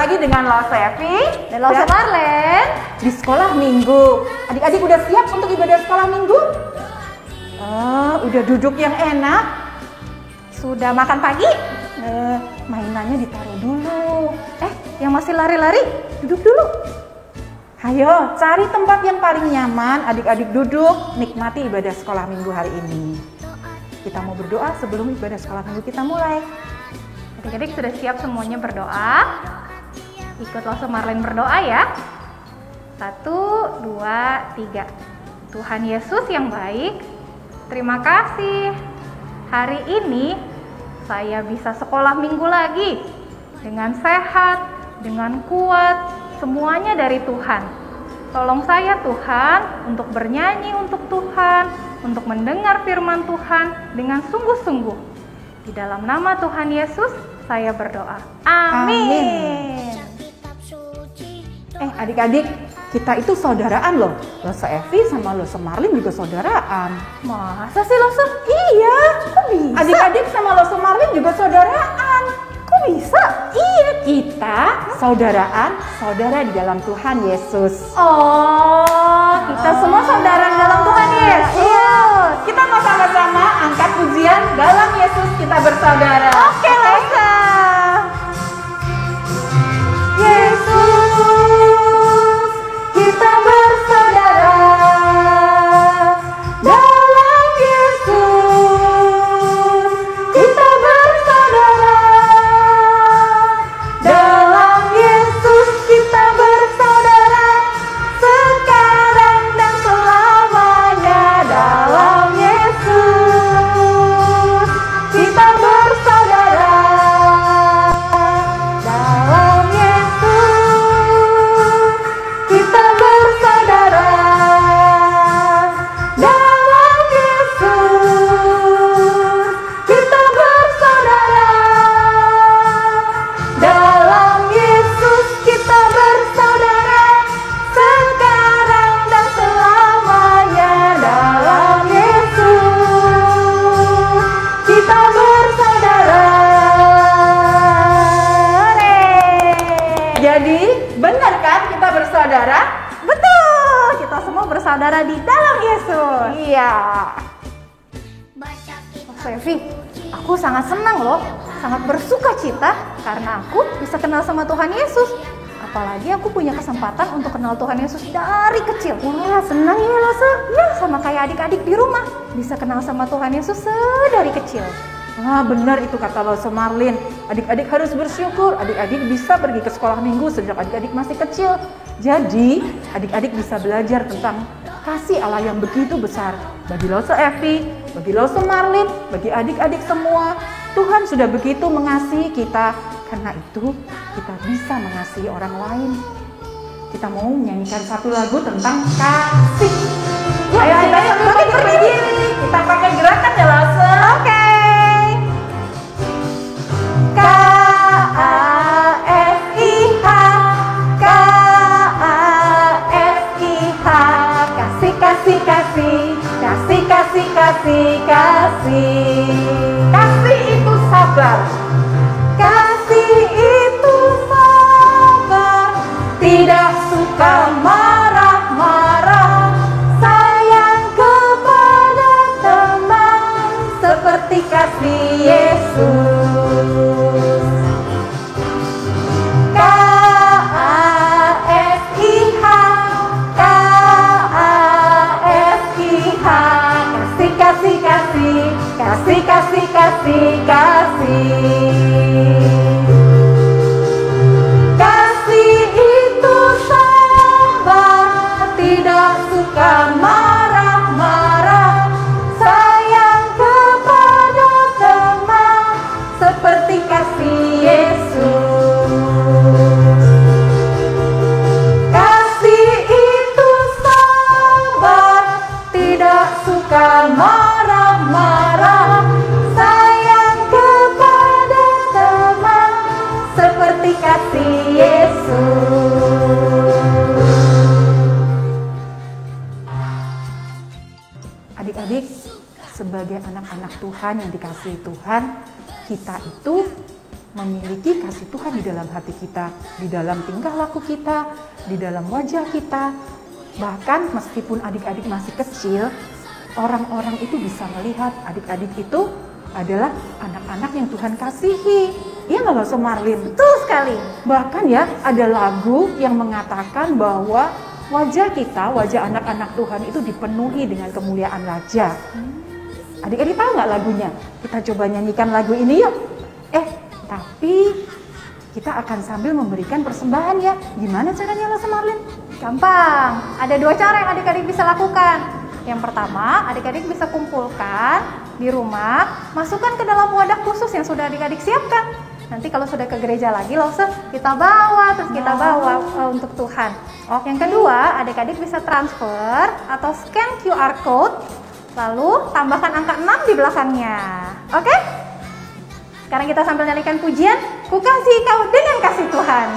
lagi dengan Lose Evi dan Lose Marlen di sekolah minggu. Adik-adik udah siap untuk ibadah sekolah minggu? Udah duduk yang enak? Sudah makan pagi? Mainannya ditaruh dulu. Yang masih lari-lari, duduk dulu. Ayo, cari tempat yang paling nyaman, adik-adik duduk, nikmati ibadah sekolah minggu hari ini. Kita mau berdoa sebelum ibadah sekolah minggu kita mulai. Adik-adik sudah siap semuanya berdoa? Ikut Lose Marlen berdoa ya. 1, 2, 3. Tuhan Yesus yang baik, terima kasih. Hari ini saya bisa sekolah minggu lagi dengan sehat, dengan kuat. Semuanya dari Tuhan. Tolong saya Tuhan untuk bernyanyi untuk Tuhan, untuk mendengar firman Tuhan dengan sungguh-sungguh. Di dalam nama Tuhan Yesus saya berdoa. Amin. Adik-adik, kita itu saudaraan loh. Lose Evi sama Lose Marlen juga saudaraan. Masa sih Lose? Iya, kok bisa? Adik-adik sama Lose Marlen juga saudaraan. Kok bisa? Iya, kita saudara di dalam Tuhan Yesus. Oh, kita semua saudara di dalam Tuhan Yesus. Kita mau sama-sama angkat pujian dalam Yesus kita bersaudara. Oke, Lose. Yesus, kita bersaudara. Dalam Yesus, kita bersaudara. Dalam Yesus kita bersaudara, sekarang dan selamanya. Dalam Yesus kita bersaudara. Dalam Yesus kita bersaudara. Dalam Yesus kita bersaudara. Dalam Yesus kita bersaudara, sekarang dan selamanya. Dalam Yesus kita bersaudara. Jadi benar kan kita bersaudara? Betul, kita semua bersaudara di dalam Yesus. Iya. Lose Evi, aku sangat senang loh, sangat bersuka cita karena aku bisa kenal sama Tuhan Yesus. Apalagi aku punya kesempatan untuk kenal Tuhan Yesus dari kecil. Wah, senang ya Lose. Ya, sama kayak adik-adik di rumah, bisa kenal sama Tuhan Yesus dari kecil. Wah, benar itu kata Lose Marlen. Adik-adik harus bersyukur. Adik-adik bisa pergi ke sekolah minggu sejak adik-adik masih kecil. Jadi, adik-adik bisa belajar tentang kasih Allah yang begitu besar. Bagi Lose Evi, bagi Lose Marlen, bagi adik-adik semua, Tuhan sudah begitu mengasihi kita. Karena itu, kita bisa mengasihi orang lain. Kita mau menyanyikan satu lagu tentang kasih. Ayo kita sambil berdiri. Kita pakai gerakan ya Lose. Oke. K-A-S-I-H, K-A-S-I-H, kasih, kasih, kasih, kasih, kasih, kasih, kasih. Kasih itu sabar. Kasih itu sabar, tidak suka marah-marah, sayang kepada teman seperti kasih Yesus. K-A-S-I-H, K-A-S-I-H, kasih, kasih, kasih, kasih, kasih, kasih, kasih. Kasih itu sabar, tidak suka marah-marah, sayang kepada teman seperti kasih Yesus. Kasih itu sabar, tidak suka marah-marah, sayang kepada teman seperti kasih Yesus. Adik-adik, sebagai anak-anak Tuhan yang dikasihi Tuhan, kita itu memiliki kasih Tuhan di dalam hati kita, di dalam tingkah laku kita, di dalam wajah kita. Bahkan meskipun adik-adik masih kecil, orang-orang itu bisa melihat adik-adik itu adalah anak-anak yang Tuhan kasihi. Iya nggak Loso Marlin? Betul sekali. Bahkan ya ada lagu yang mengatakan bahwa wajah kita, wajah anak-anak Tuhan itu dipenuhi dengan kemuliaan Raja. Adik-adik tahu nggak lagunya? Kita coba nyanyikan lagu ini yuk. Tapi kita akan sambil memberikan persembahan ya. Gimana caranya Loso Marlin? Gampang. Ada 2 cara yang adik-adik bisa lakukan. Yang pertama, adik-adik bisa kumpulkan di rumah, masukkan ke dalam wadah khusus yang sudah adik-adik siapkan. Nanti kalau sudah ke gereja lagi, Lose, kita bawa, terus kita bawa untuk Tuhan. Yang kedua, adik-adik bisa transfer atau scan QR code, lalu tambahkan angka 6 di belakangnya. Oke? Sekarang kita sambil nyanyikan pujian, Ku kasih kau dengan kasih Tuhan.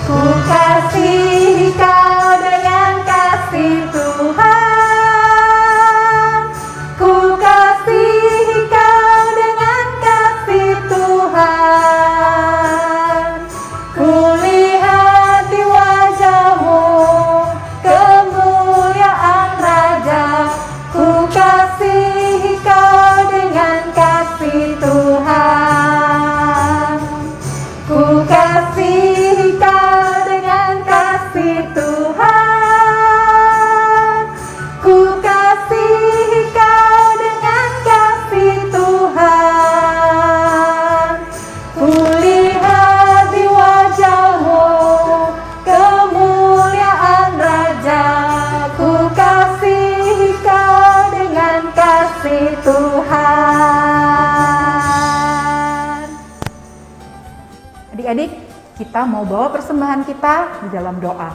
Ku kasih kau dengan kasih Tuhan. Ku kasih kau dengan kasih Tuhan. Ku lihat di wajahmu kemuliaan Raja. Ku kasih kau dengan kasih Tuhan. Ku kasih kau dengan kasih Tuhan. Ku kasih kau dengan kasih Tuhan. Ku lihat di wajahmu kemuliaan Raja. Ku kasih kau dengan kasih Tuhan. Adik-adik, kita mau bawa persembahan kita di dalam doa.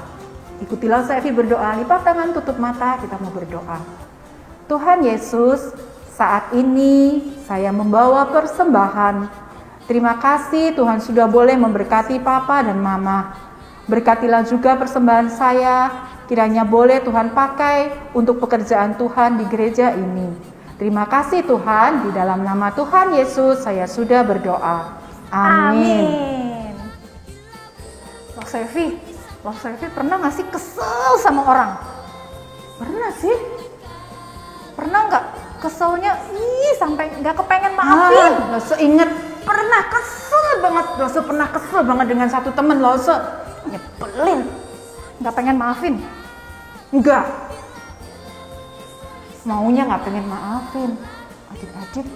Ikutilah Evi berdoa, lipat tangan, tutup mata, kita mau berdoa. Tuhan Yesus, saat ini saya membawa persembahan. Terima kasih Tuhan sudah boleh memberkati Papa dan Mama. Berkatilah juga persembahan saya, kiranya boleh Tuhan pakai untuk pekerjaan Tuhan di gereja ini. Terima kasih Tuhan, di dalam nama Tuhan Yesus saya sudah berdoa. Amin. Loso Evi pernah gak sih kesel sama orang? Pernah sih? Pernah gak keselnya sampai gak kepengen maafin? Loso inget, pernah kesel banget. Loso pernah kesel banget dengan satu temen Loso. Nyebelin. Gak pengen maafin? Enggak. Maunya gak pengen maafin. Adik-adik,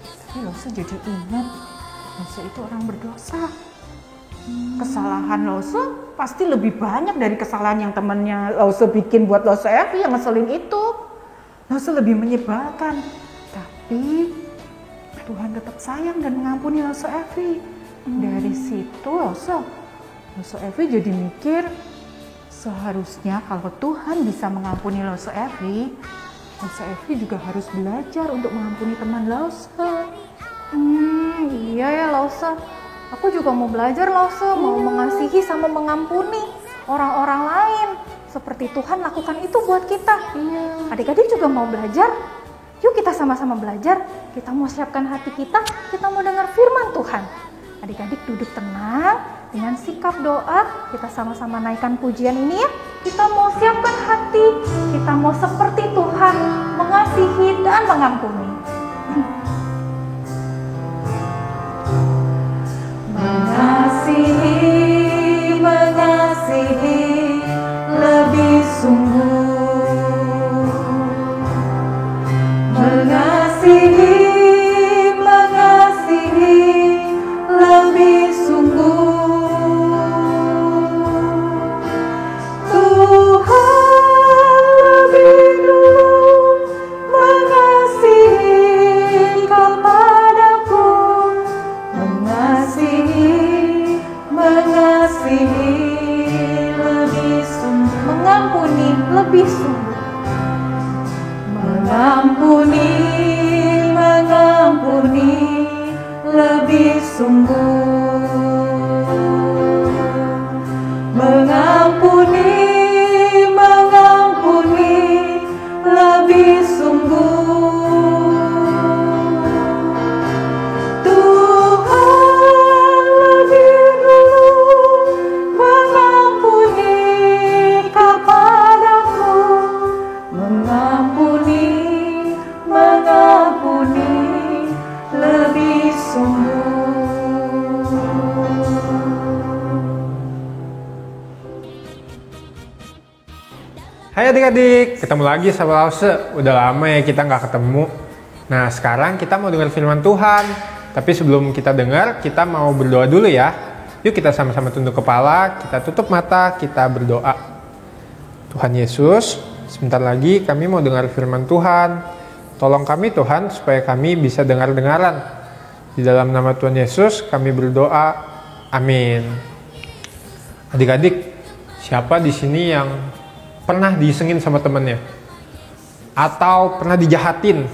tapi Loso jadi ingat, Loso itu orang berdosa. Kesalahan Loso pasti lebih banyak dari kesalahan yang temannya Loso bikin buat Loso Evi yang ngeselin itu. Loso lebih menyebalkan, tapi Tuhan tetap sayang dan mengampuni Loso Evi. Dari situ Loso Evi jadi mikir, seharusnya kalau Tuhan bisa mengampuni Loso Evi juga harus belajar untuk mengampuni teman Loso. Iya ya Loso. Aku juga mau belajar Loso, mau mengasihi sama mengampuni orang-orang lain. Seperti Tuhan lakukan itu buat kita. Iya. Adik-adik juga mau belajar? Yuk kita sama-sama belajar. Kita mau siapkan hati kita mau dengar firman Tuhan. Adik-adik duduk tenang, dengan sikap doa, kita sama-sama naikkan pujian ini ya. Kita mau siapkan hati, kita mau seperti Tuhan, mengasihi dan mengampuni. Mengasihi lebih sungguh. Mengasihi lebih sungguh. Tuhan lebih dulu mengasihi kepadaku. Mengasihi lebih sungguh, mengampuni lebih sungguh, mengampuni lebih sungguh, mengampuni lebih sungguh. Hai adik-adik, ketemu lagi sama Lause. Udah lama ya kita nggak ketemu. Nah sekarang kita mau dengar firman Tuhan. Tapi sebelum kita dengar, kita mau berdoa dulu ya. Yuk kita sama-sama tunduk kepala, kita tutup mata, kita berdoa. Tuhan Yesus, sebentar lagi kami mau dengar firman Tuhan. Tolong kami Tuhan supaya kami bisa dengar-dengaran. Di dalam nama Tuhan Yesus kami berdoa. Amin. Adik-adik, siapa di sini yang pernah disengin sama temennya? Atau pernah dijahatin?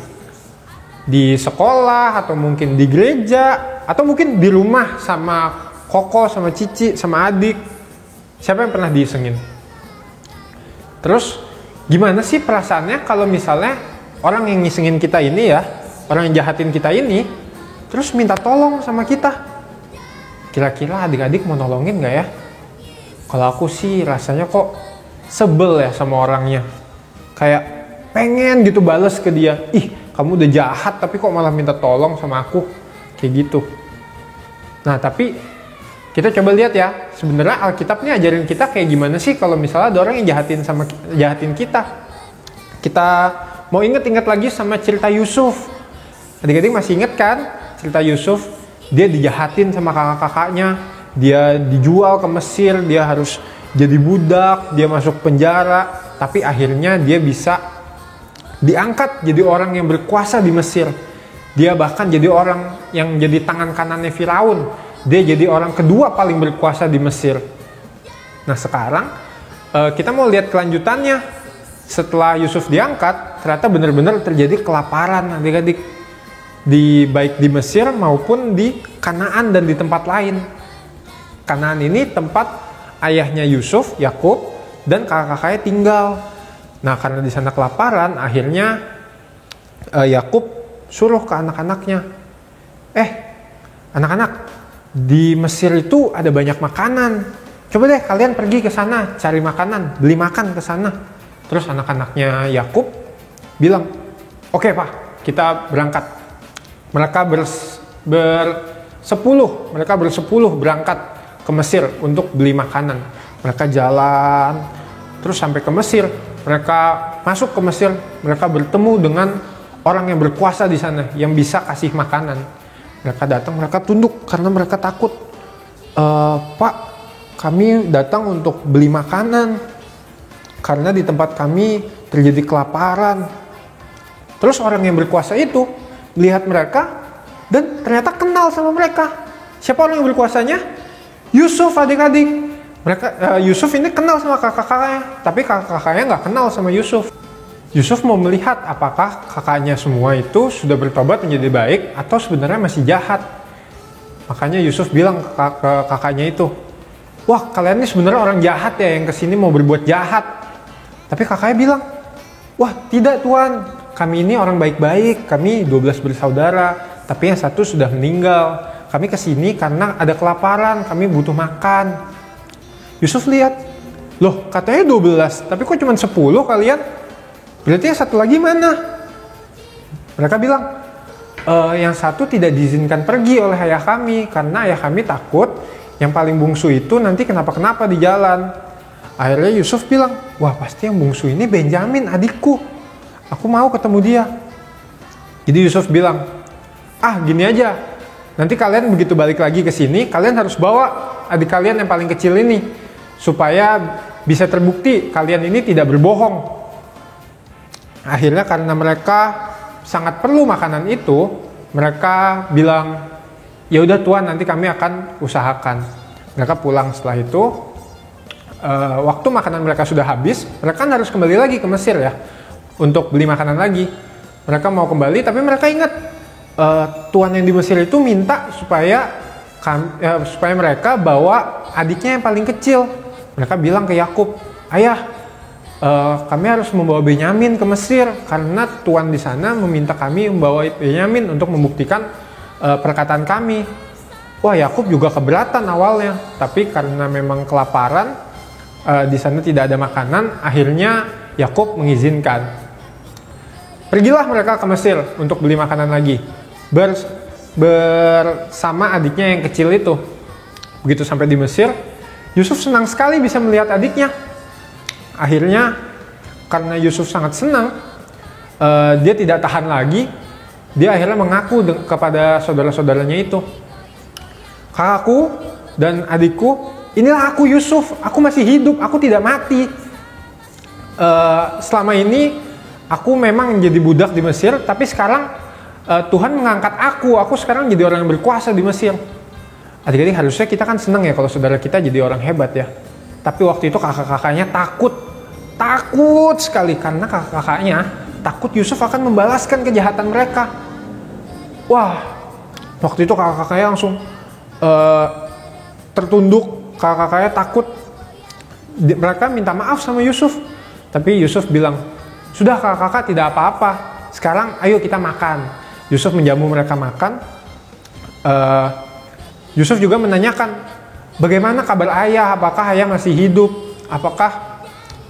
Di sekolah, atau mungkin di gereja, atau mungkin di rumah sama Koko, sama Cici, sama adik. Siapa yang pernah disengin? Terus gimana sih perasaannya kalau misalnya orang yang ngisengin kita ini ya, orang yang jahatin kita ini, terus minta tolong sama kita? Kira-kira adik-adik mau nolongin gak ya? Kalau aku sih rasanya kok sebel ya sama orangnya. Kayak pengen gitu bales ke dia. Ih, kamu udah jahat tapi kok malah minta tolong sama aku. Kayak gitu. Nah, tapi kita coba lihat ya. Sebenarnya Alkitab ini ajarin kita kayak gimana sih kalau misalnya ada orang yang jahatin kita. Kita mau inget-inget lagi sama cerita Yusuf. Adik-adik masih inget kan cerita Yusuf? Dia dijahatin sama kakak-kakaknya. Dia dijual ke Mesir, dia harus jadi budak, dia masuk penjara, tapi akhirnya dia bisa diangkat jadi orang yang berkuasa di Mesir. Dia bahkan jadi orang yang jadi tangan kanannya Firaun. Dia jadi orang kedua paling berkuasa di Mesir. Nah sekarang kita mau lihat kelanjutannya. Setelah Yusuf diangkat, ternyata benar-benar terjadi kelaparan adik-adik. Baik di Mesir maupun di Kanaan dan di tempat lain. Kanaan ini tempat ayahnya Yusuf, Yakub, dan kakak-kakaknya tinggal. Nah, karena di sana kelaparan, akhirnya Yakub suruh ke anak-anaknya, anak-anak, di Mesir itu ada banyak makanan. Coba deh kalian pergi ke sana, cari makanan, beli makan ke sana. Terus anak-anaknya Yakub bilang, "Oke, Pak, kita berangkat." Mereka bersepuluh berangkat ke Mesir untuk beli makanan. Mereka jalan terus sampai ke Mesir. Mereka masuk ke Mesir, mereka bertemu dengan orang yang berkuasa di sana yang bisa kasih makanan. Mereka datang, mereka tunduk karena mereka takut. "Pak, kami datang untuk beli makanan karena di tempat kami terjadi kelaparan." Terus orang yang berkuasa itu lihat mereka dan ternyata kenal sama mereka. Siapa orang yang berkuasanya? Yusuf, adik-adik. Yusuf ini kenal sama kakak-kakaknya, tapi kakak-kakaknya nggak kenal sama Yusuf. Yusuf mau melihat apakah kakaknya semua itu sudah bertobat menjadi baik atau sebenarnya masih jahat. Makanya Yusuf bilang ke kakaknya itu, "Wah, kalian ini sebenarnya orang jahat ya yang kesini mau berbuat jahat." Tapi kakaknya bilang, "Wah, tidak Tuan, kami ini orang baik-baik, kami 12 bersaudara, tapi yang satu sudah meninggal. Kami kesini karena ada kelaparan, kami butuh makan." Yusuf lihat, "Loh, katanya 12, tapi kok cuma 10 kalian? Berarti yang satu lagi mana?" Mereka bilang, "Yang satu tidak diizinkan pergi oleh ayah kami, karena ayah kami takut yang paling bungsu itu nanti kenapa-kenapa di jalan." Akhirnya Yusuf bilang, "Wah, pasti yang bungsu ini Benjamin, adikku. Aku mau ketemu dia." Jadi Yusuf bilang, "Gini aja. Nanti kalian begitu balik lagi ke sini, kalian harus bawa adik kalian yang paling kecil ini, supaya bisa terbukti kalian ini tidak berbohong." Akhirnya karena mereka sangat perlu makanan itu, mereka bilang, "Ya udah Tuan, nanti kami akan usahakan." Mereka pulang setelah itu. Waktu makanan mereka sudah habis, mereka harus kembali lagi ke Mesir ya, untuk beli makanan lagi. Mereka mau kembali, tapi mereka ingat, tuan yang di Mesir itu minta supaya mereka bawa adiknya yang paling kecil. Mereka bilang ke Yakub, "Ayah, kami harus membawa Benyamin ke Mesir karena tuan di sana meminta kami membawa Benyamin untuk membuktikan perkataan kami." Wah, Yakub juga keberatan awalnya, tapi karena memang kelaparan, di sana tidak ada makanan, akhirnya Yakub mengizinkan. Pergilah mereka ke Mesir untuk beli makanan lagi. Bersama adiknya yang kecil itu. Begitu sampai di Mesir, Yusuf senang sekali bisa melihat adiknya. Akhirnya karena Yusuf sangat senang, dia tidak tahan lagi. Dia akhirnya mengaku kepada saudara-saudaranya itu, kakakku dan adikku, inilah aku Yusuf, aku masih hidup, aku tidak mati. Selama ini aku memang menjadi budak di Mesir, tapi sekarang Tuhan mengangkat aku sekarang jadi orang yang berkuasa di Mesir. Adik-adik, harusnya kita kan senang ya kalau saudara kita jadi orang hebat ya. Tapi waktu itu kakak-kakaknya takut sekali, karena kakak-kakaknya takut Yusuf akan membalaskan kejahatan mereka. Wah, waktu itu kakak-kakaknya langsung tertunduk, kakak-kakaknya takut. Mereka minta maaf sama Yusuf, tapi Yusuf bilang, sudah kakak-kakak, tidak apa-apa, sekarang ayo kita makan. Yusuf menjamu mereka makan. Yusuf juga menanyakan, bagaimana kabar ayah, apakah ayah masih hidup, apakah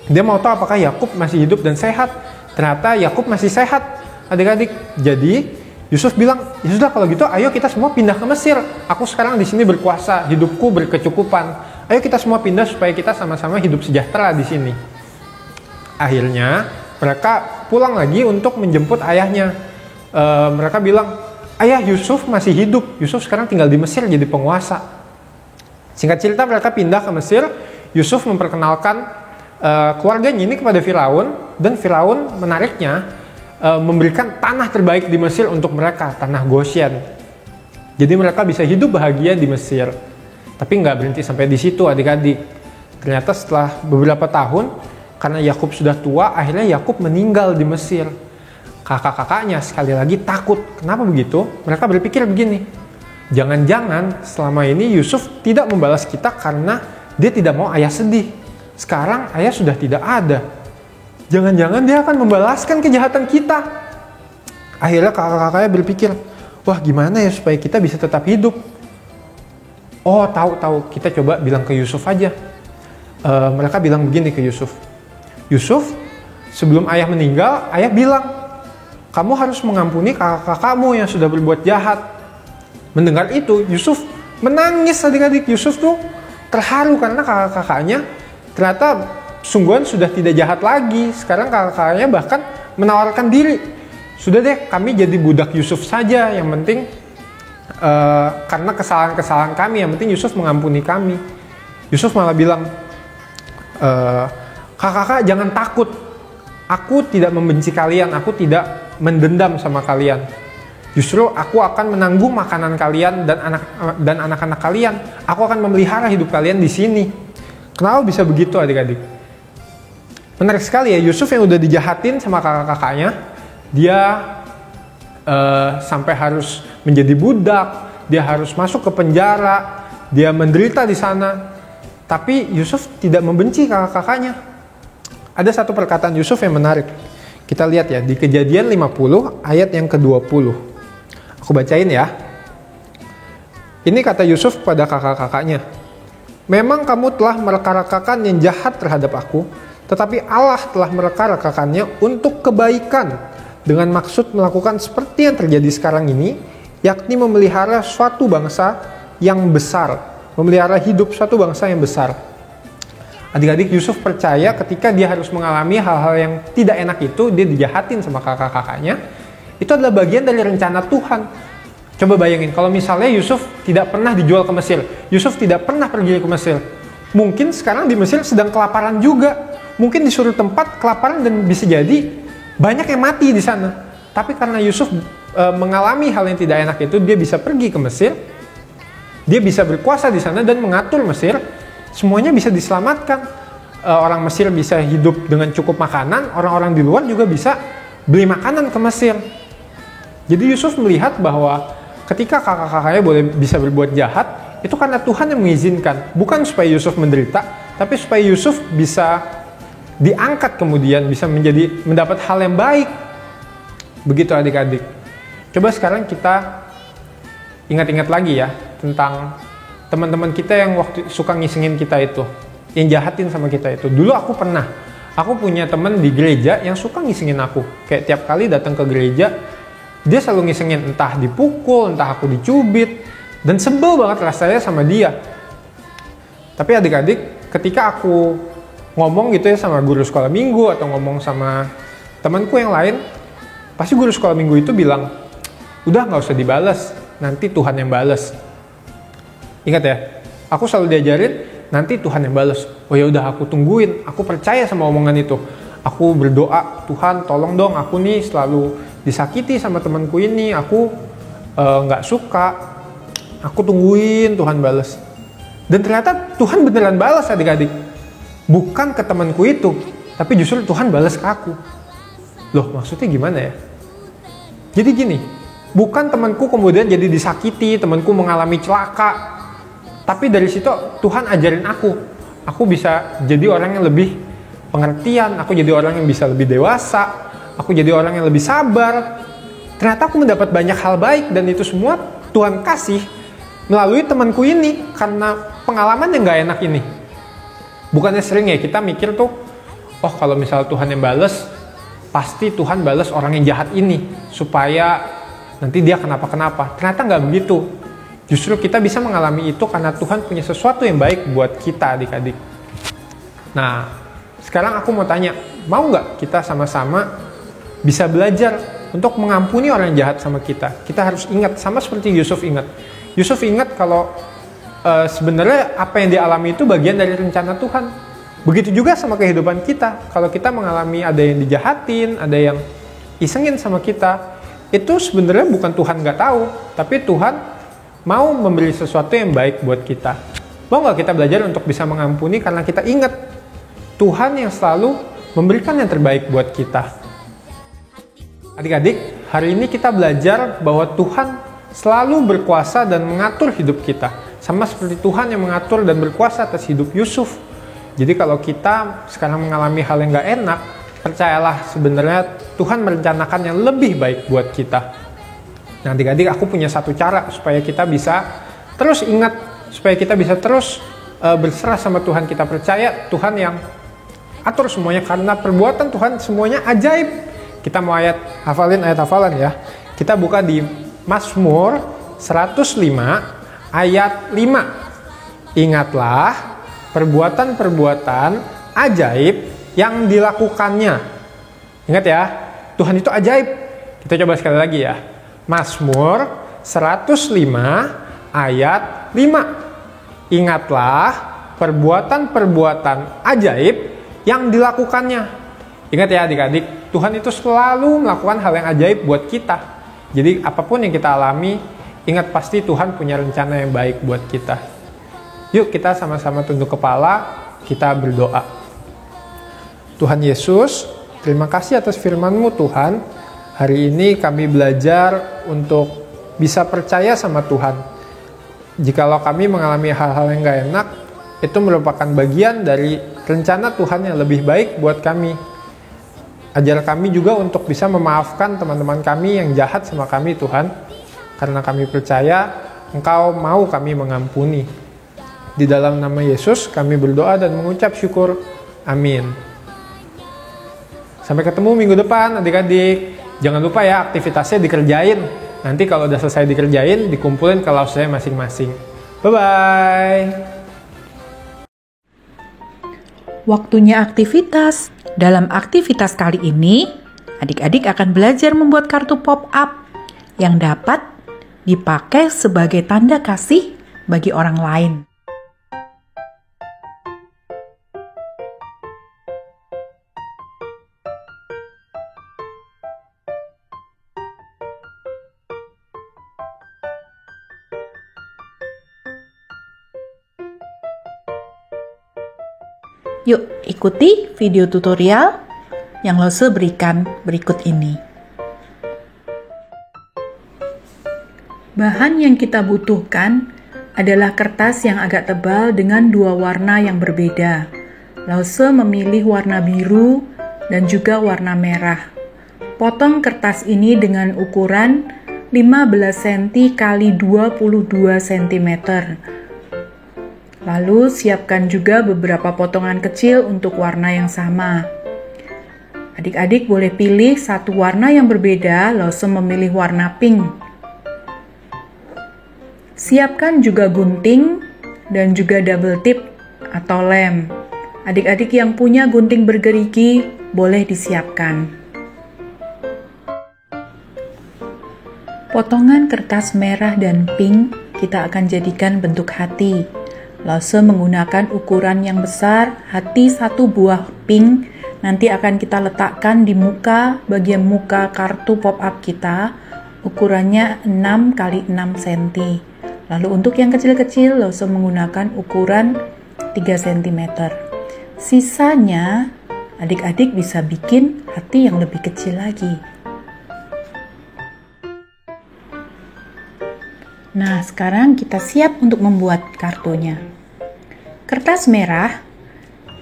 dia mau tahu apakah Yakub masih hidup dan sehat. Ternyata Yakub masih sehat, adik-adik. Jadi Yusuf bilang, ya sudah kalau gitu ayo kita semua pindah ke Mesir, aku sekarang di sini berkuasa, hidupku berkecukupan, ayo kita semua pindah supaya kita sama-sama hidup sejahtera di sini. Akhirnya mereka pulang lagi untuk menjemput ayahnya. Mereka bilang, ayah, Yusuf masih hidup, Yusuf sekarang tinggal di Mesir jadi penguasa. Singkat cerita, mereka pindah ke Mesir. Yusuf memperkenalkan keluarganya ini kepada Firaun, dan Firaun menariknya memberikan tanah terbaik di Mesir untuk mereka, tanah Goshen. Jadi mereka bisa hidup bahagia di Mesir. Tapi nggak berhenti sampai di situ, adik-adik. Ternyata setelah beberapa tahun, karena Yakub sudah tua, akhirnya Yakub meninggal di Mesir. Kakak-kakaknya sekali lagi takut. Kenapa begitu? Mereka berpikir begini, jangan-jangan selama ini Yusuf tidak membalas kita karena dia tidak mau ayah sedih. Sekarang ayah sudah tidak ada. Jangan-jangan dia akan membalaskan kejahatan kita. Akhirnya kakak-kakaknya berpikir, wah gimana ya supaya kita bisa tetap hidup? Oh, tahu, kita coba bilang ke Yusuf aja. Mereka bilang begini ke Yusuf, Yusuf, sebelum ayah meninggal, ayah bilang, kamu harus mengampuni kakak-kakakmu yang sudah berbuat jahat. Mendengar itu, Yusuf menangis, adik-adik. Yusuf tuh terharu karena kakak-kakaknya ternyata sungguhan sudah tidak jahat lagi. Sekarang kakak-kakaknya bahkan menawarkan diri. Sudah deh, kami jadi budak Yusuf saja. Yang penting karena kesalahan-kesalahan kami, yang penting Yusuf mengampuni kami. Yusuf malah bilang, kakak-kakak jangan takut. Aku tidak membenci kalian, aku tidak mendendam sama kalian. Justru aku akan menanggung makanan kalian dan anak-anak kalian. Aku akan memelihara hidup kalian di sini. Kenapa bisa begitu, adik-adik? Menarik sekali ya, Yusuf yang udah dijahatin sama kakak-kakaknya, dia sampai harus menjadi budak, dia harus masuk ke penjara, dia menderita di sana. Tapi Yusuf tidak membenci kakak-kakaknya. Ada satu perkataan Yusuf yang menarik. Kita lihat ya, di Kejadian 50 ayat yang ke-20. Aku bacain ya. Ini kata Yusuf pada kakak-kakaknya, memang kamu telah mereka-rekakan yang jahat terhadap aku, tetapi Allah telah mereka-rekakannya untuk kebaikan, dengan maksud melakukan seperti yang terjadi sekarang ini, yakni memelihara suatu bangsa yang besar, memelihara hidup suatu bangsa yang besar. Adik-adik, Yusuf percaya ketika dia harus mengalami hal-hal yang tidak enak itu, dia dijahatin sama kakak-kakaknya, itu adalah bagian dari rencana Tuhan. Coba bayangin, kalau misalnya Yusuf tidak pernah dijual ke Mesir, Yusuf tidak pernah pergi ke Mesir, mungkin sekarang di Mesir sedang kelaparan juga, mungkin disuruh tempat kelaparan dan bisa jadi banyak yang mati di sana. Tapi karena Yusuf mengalami hal yang tidak enak itu, dia bisa pergi ke Mesir, dia bisa berkuasa di sana dan mengatur Mesir. Semuanya bisa diselamatkan. Orang Mesir bisa hidup dengan cukup makanan, orang-orang di luar juga bisa beli makanan ke Mesir. Jadi Yusuf melihat bahwa ketika kakak-kakaknya bisa berbuat jahat, itu karena Tuhan yang mengizinkan. Bukan supaya Yusuf menderita, tapi supaya Yusuf bisa diangkat kemudian, bisa mendapat hal yang baik. Begitu adik-adik. Coba sekarang kita ingat-ingat lagi ya tentang teman-teman kita yang waktu suka ngisengin kita itu, yang jahatin sama kita itu. Dulu aku punya teman di gereja yang suka ngisengin aku. Kayak tiap kali datang ke gereja, dia selalu ngisengin, entah dipukul, entah aku dicubit, dan sebel banget rasanya sama dia. Tapi adik-adik, ketika aku ngomong gitu ya sama guru sekolah minggu atau ngomong sama temanku yang lain, pasti guru sekolah minggu itu bilang, udah nggak usah dibalas, nanti Tuhan yang balas. Ingat ya, aku selalu diajarin nanti Tuhan yang balas. Oh ya udah, aku tungguin, aku percaya sama omongan itu. Aku berdoa, Tuhan tolong dong, aku nih selalu disakiti sama temanku ini, aku nggak suka, aku tungguin Tuhan balas. Dan ternyata Tuhan beneran balas adik-adik, bukan ke temanku itu, tapi justru Tuhan balas ke aku. Loh, maksudnya gimana ya? Jadi gini, bukan temanku kemudian jadi disakiti, temanku mengalami celaka, tapi dari situ Tuhan ajarin aku bisa jadi orang yang lebih pengertian, aku jadi orang yang bisa lebih dewasa, aku jadi orang yang lebih sabar. Ternyata aku mendapat banyak hal baik, dan itu semua Tuhan kasih melalui temanku ini karena pengalaman yang gak enak ini. Bukannya sering ya kita mikir tuh, oh kalau misal Tuhan yang bales, pasti Tuhan bales orang yang jahat ini supaya nanti dia kenapa-kenapa. Ternyata gak begitu. Justru kita bisa mengalami itu karena Tuhan punya sesuatu yang baik buat kita adik-adik. Nah, sekarang aku mau tanya, mau nggak kita sama-sama bisa belajar untuk mengampuni orang yang jahat sama kita? Kita harus ingat, sama seperti Yusuf ingat. Yusuf ingat kalau sebenarnya apa yang dialami itu bagian dari rencana Tuhan. Begitu juga sama kehidupan kita. Kalau kita mengalami ada yang dijahatin, ada yang isengin sama kita, itu sebenarnya bukan Tuhan nggak tahu, tapi Tuhan mau memberi sesuatu yang baik buat kita. Mau nggak kita belajar untuk bisa mengampuni karena kita ingat Tuhan yang selalu memberikan yang terbaik buat kita. Adik-adik, hari ini kita belajar bahwa Tuhan selalu berkuasa dan mengatur hidup kita. Sama seperti Tuhan yang mengatur dan berkuasa atas hidup Yusuf. Jadi kalau kita sekarang mengalami hal yang gak enak, percayalah sebenarnya Tuhan merencanakan yang lebih baik buat kita. Nah adik-adik, aku punya satu cara supaya kita bisa terus ingat, supaya kita bisa terus berserah sama Tuhan. Kita percaya Tuhan yang atur semuanya, karena perbuatan Tuhan semuanya ajaib. Kita mau hafalin ayat hafalan ya. Kita buka di Mazmur 105 ayat 5. Ingatlah perbuatan-perbuatan ajaib yang dilakukannya. Ingat ya, Tuhan itu ajaib. Kita coba sekali lagi ya. Mazmur 105 ayat 5. Ingatlah perbuatan-perbuatan ajaib yang dilakukannya. Ingat ya adik-adik, Tuhan itu selalu melakukan hal yang ajaib buat kita. Jadi apapun yang kita alami, ingat pasti Tuhan punya rencana yang baik buat kita. Yuk kita sama-sama tunduk kepala, kita berdoa. Tuhan Yesus, terima kasih atas firman-Mu Tuhan. Hari ini kami belajar untuk bisa percaya sama Tuhan. Jikalau kami mengalami hal-hal yang gak enak, itu merupakan bagian dari rencana Tuhan yang lebih baik buat kami. Ajar kami juga untuk bisa memaafkan teman-teman kami yang jahat sama kami Tuhan. Karena kami percaya Engkau mau kami mengampuni. Di dalam nama Yesus kami berdoa dan mengucap syukur. Amin. Sampai ketemu minggu depan adik-adik. Jangan lupa ya aktivitasnya dikerjain. Nanti kalau udah selesai dikerjain, dikumpulin ke kelasnya masing-masing. Bye-bye. Waktunya aktivitas. Dalam aktivitas kali ini, adik-adik akan belajar membuat kartu pop-up yang dapat dipakai sebagai tanda kasih bagi orang lain. Yuk, ikuti video tutorial yang Lose berikan berikut ini. Bahan yang kita butuhkan adalah kertas yang agak tebal dengan dua warna yang berbeda. Lose memilih warna biru dan juga warna merah. Potong kertas ini dengan ukuran 15 cm x 22 cm. Lalu siapkan juga beberapa potongan kecil untuk warna yang sama. Adik-adik boleh pilih satu warna yang berbeda, Lose memilih warna pink. Siapkan juga gunting dan juga double tip atau lem. Adik-adik yang punya gunting bergerigi boleh disiapkan. Potongan kertas merah dan pink kita akan jadikan bentuk hati. Lose menggunakan ukuran yang besar, hati 1 buah pink nanti akan kita letakkan di bagian muka kartu pop-up kita. Ukurannya 6 x 6 cm. Lalu untuk yang kecil-kecil, Lose menggunakan ukuran 3 cm. Sisanya, adik-adik bisa bikin hati yang lebih kecil lagi. Nah, sekarang kita siap untuk membuat kartunya. Kertas merah,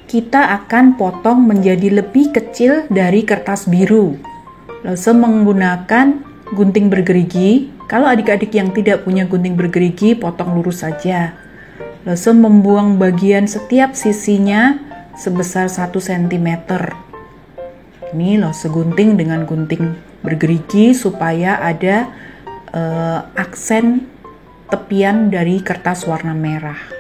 kita akan potong menjadi lebih kecil dari kertas biru. Lose menggunakan gunting bergerigi. Kalau adik-adik yang tidak punya gunting bergerigi, potong lurus saja. Lose membuang bagian setiap sisinya sebesar 1 cm. Ini Lose gunting dengan gunting bergerigi supaya ada aksen tepian dari kertas warna merah.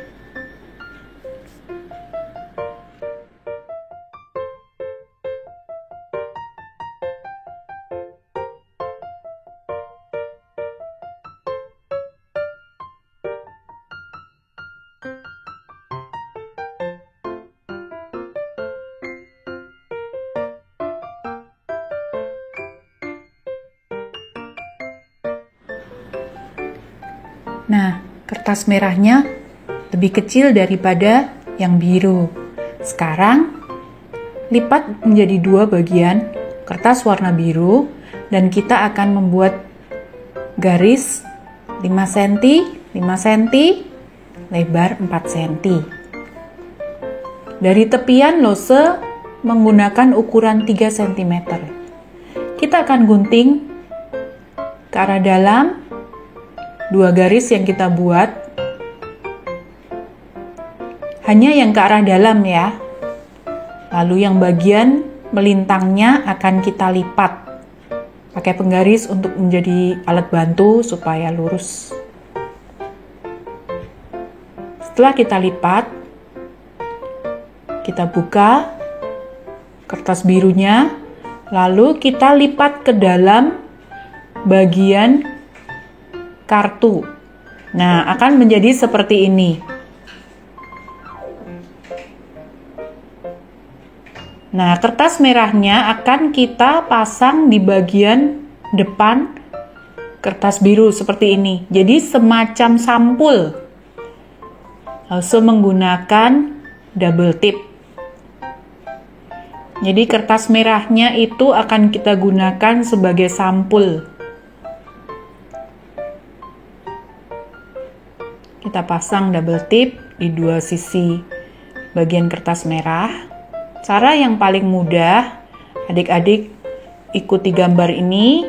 Nah, kertas merahnya lebih kecil daripada yang biru. Sekarang, lipat menjadi 2 bagian kertas warna biru dan kita akan membuat garis 5 cm, 5 cm, lebar 4 cm. Dari tepian Lose menggunakan ukuran 3 cm. Kita akan gunting ke arah dalam 2 garis yang kita buat, hanya yang ke arah dalam ya. Lalu yang bagian melintangnya akan kita lipat pakai penggaris untuk menjadi alat bantu supaya lurus. Setelah kita lipat, kita buka kertas birunya, lalu kita lipat ke dalam bagian kartu. Nah, akan menjadi seperti ini. Nah, kertas merahnya akan kita pasang di bagian depan kertas biru seperti ini. Jadi semacam sampul. Langsung menggunakan double tip. Jadi kertas merahnya itu akan kita gunakan sebagai sampul. Kita pasang double tip di 2 sisi bagian kertas merah. Cara yang paling mudah, adik-adik ikuti gambar ini.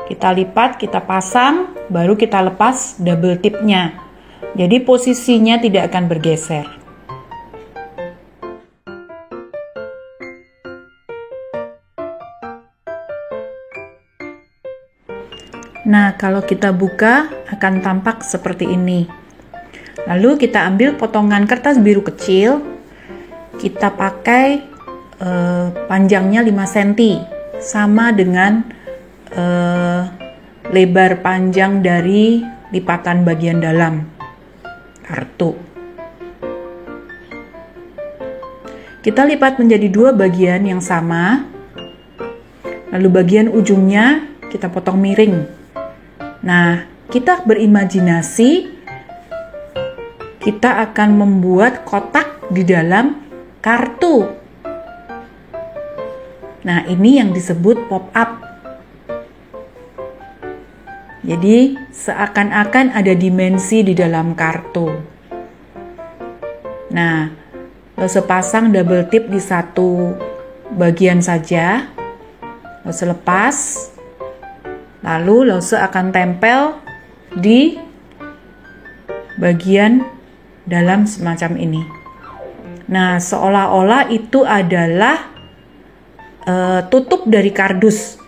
Kita lipat, kita pasang, baru kita lepas double tipnya. Jadi posisinya tidak akan bergeser. Nah, kalau kita buka akan tampak seperti ini. Lalu kita ambil potongan kertas biru kecil, kita pakai panjangnya 5 cm, sama dengan lebar panjang dari lipatan bagian dalam kartu. Kita lipat menjadi 2 bagian yang sama, lalu bagian ujungnya kita potong miring. Nah, kita berimajinasi, kita akan membuat kotak di dalam kartu. Nah, ini yang disebut pop-up. Jadi, seakan-akan ada dimensi di dalam kartu. Nah, Lose pasang double tip di 1 bagian saja. Lose lepas. Lalu Lose akan tempel di bagian dalam semacam ini. Nah, seolah-olah itu adalah tutup dari kardus.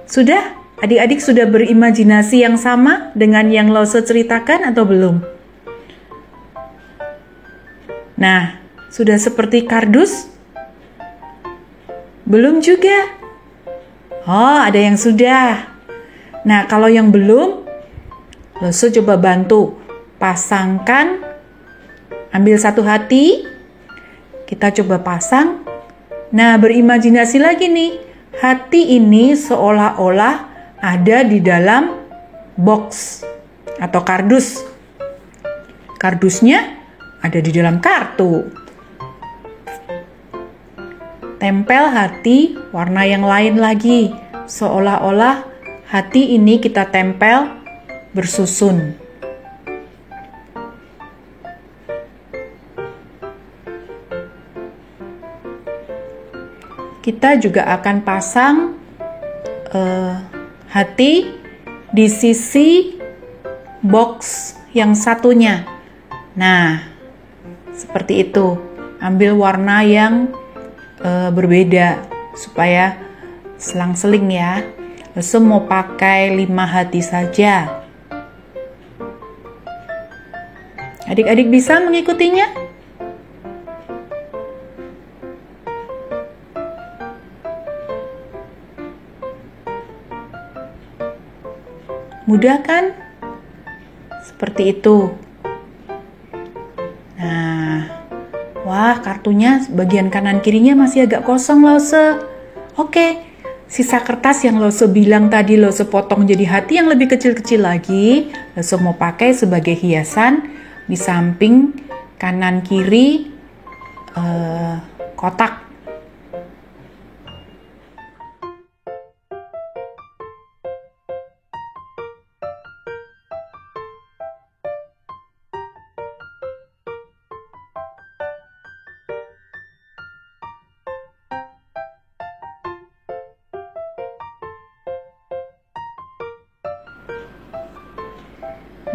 Sudah? Adik-adik sudah berimajinasi yang sama dengan yang Lose ceritakan atau belum? Nah, sudah seperti kardus? Belum juga? Oh, ada yang sudah. Nah, kalau yang belum, Loso coba bantu. Pasangkan, ambil satu hati, kita coba pasang. Nah, berimajinasi lagi nih. Hati ini seolah-olah ada di dalam box atau kardus. Kardusnya ada di dalam kartu. Tempel hati warna yang lain lagi, seolah-olah hati ini kita tempel bersusun. Kita juga akan pasang hati di sisi box yang satunya. Nah, seperti itu. Ambil warna yang berbeda supaya selang-seling ya. Loso mau pakai 5 hati saja. Adik-adik bisa mengikutinya? Mudah kan? Seperti itu. Nah, wah, kartunya bagian kanan kirinya masih agak kosong, Loso. Oke, sisa kertas yang Loso bilang tadi Loso potong jadi hati yang lebih kecil-kecil lagi. Loso mau pakai sebagai hiasan di samping kanan kiri kotak.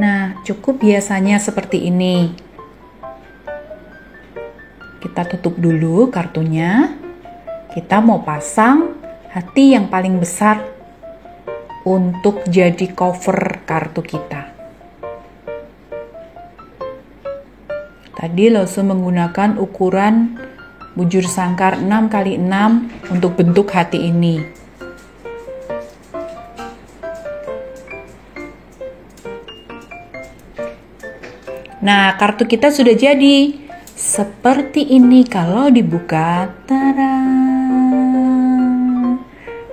Nah, cukup biasanya seperti ini. Kita tutup dulu kartunya. Kita mau pasang hati yang paling besar untuk jadi cover kartu kita. Tadi Loso menggunakan ukuran bujur sangkar 6x6 untuk bentuk hati ini. Nah, kartu kita sudah jadi. Seperti ini kalau dibuka. Tada!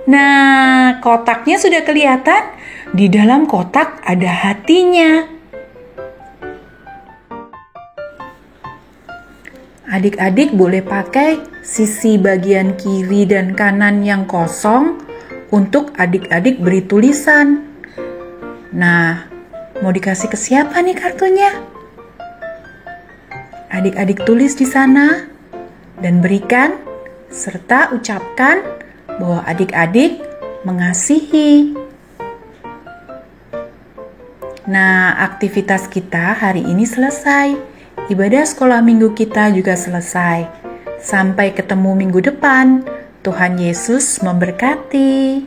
Nah, kotaknya sudah kelihatan. Di dalam kotak ada hatinya. Adik-adik boleh pakai sisi bagian kiri dan kanan yang kosong untuk adik-adik beri tulisan. Nah, mau dikasih ke siapa nih kartunya? Adik-adik tulis di sana dan berikan serta ucapkan bahwa adik-adik mengasihi. Nah, aktivitas kita hari ini selesai. Ibadah sekolah minggu kita juga selesai. Sampai ketemu minggu depan. Tuhan Yesus memberkati.